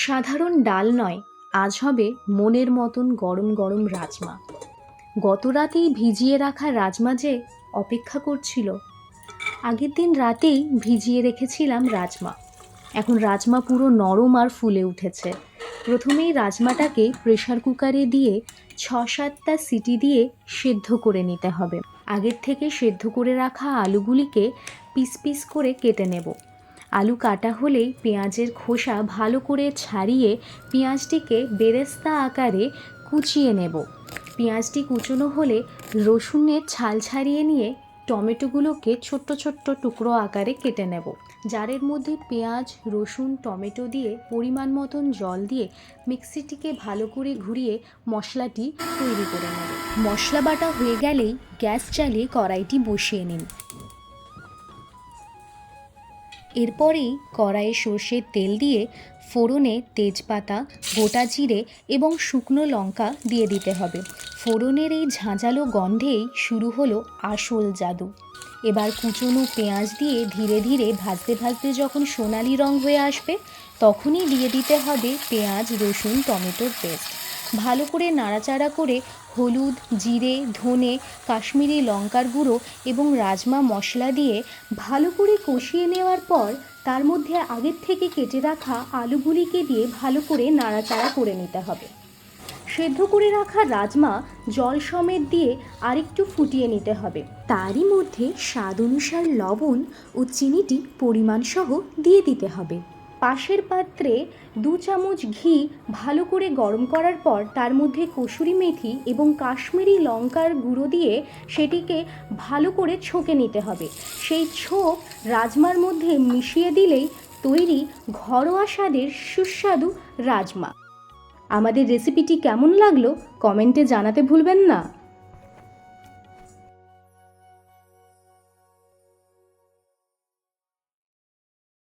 সাধারণ ডাল নয়, আজ হবে মনের মতন গরম গরম রাজমা। গত রাতেই ভিজিয়ে রাখা রাজমা যে অপেক্ষা করছিল। আগের দিন রাতেই ভিজিয়ে রেখেছিলাম রাজমা। এখন রাজমা পুরো নরম আর ফুলে উঠেছে। প্রথমেই রাজমাটাকে প্রেসার কুকারে দিয়ে ৬-৭টা সিটি দিয়ে সেদ্ধ করে নিতে হবে। আগের থেকে সেদ্ধ করে রাখা আলুগুলিকে পিস পিস করে কেটে নেব। আলু কাটা হলেই পেঁয়াজের খোসা ভালো করে ছাড়িয়ে পেঁয়াজটিকে বেরেস্তা আকারে কুচিয়ে নেব। পেঁয়াজটি কুচনো হলে রসুনের ছাল ছাড়িয়ে নিয়ে টমেটোগুলোকে ছোট্ট ছোট্ট টুকরো আকারে কেটে নেব। জারের মধ্যে পেঁয়াজ, রসুন, টমেটো দিয়ে পরিমাণ মতন জল দিয়ে মিক্সিটিকে ভালো করে ঘুরিয়ে মশলাটি তৈরি করে নেব। মশলা বাটা হয়ে গেলেই গ্যাস জ্বালিয়ে কড়াইটি বসিয়ে নিন। এরপরেই কড়াইয়ে সর্ষের তেল দিয়ে ফোড়নে তেজপাতা, গোটা জিরে এবং শুকনো লঙ্কা দিয়ে দিতে হবে। ফোড়নের এই ঝাঁঝালো গন্ধেই শুরু হলো আসল জাদু। এবার কুচনো পেঁয়াজ দিয়ে ধীরে ধীরে ভাজতে ভাজতে যখন সোনালি রং হয়ে আসবে, তখনই দিয়ে দিতে হবে পেঁয়াজ, রসুন, টমেটোর পেস্ট। ভালো করে নাড়াচাড়া করে হলুদ, জিরে, ধনে, কাশ্মীরি লঙ্কার গুঁড়ো এবং রাজমা মশলা দিয়ে ভালো করে কষিয়ে নেওয়ার পর তার মধ্যে আগের থেকে কেটে রাখা আলুগুলিকে দিয়ে ভালো করে নাড়াচাড়া করে নিতে হবে। সেদ্ধ করে রাখা রাজমা জল সমেত দিয়ে আরেকটু ফুটিয়ে নিতে হবে। তারই মধ্যে স্বাদ অনুসার লবণ ও চিনিটি পরিমাণসহ দিয়ে দিতে হবে। পাশের পাত্রে 2 চামচ ঘি ভালো করে গরম করার পর তার মধ্যে কসুরি মেথি এবং কাশ্মীরি লঙ্কার গুঁড়ো দিয়ে সেটিকে ভালো করে ছেঁকে নিতে হবে। সেই ছোঁক রাজমার মধ্যে মিশিয়ে দিলেই তৈরি ঘরোয়া স্বাদের সুস্বাদু রাজমা। আমাদের রেসিপিটি কেমন লাগলো কমেন্টে জানাতে ভুলবেন না।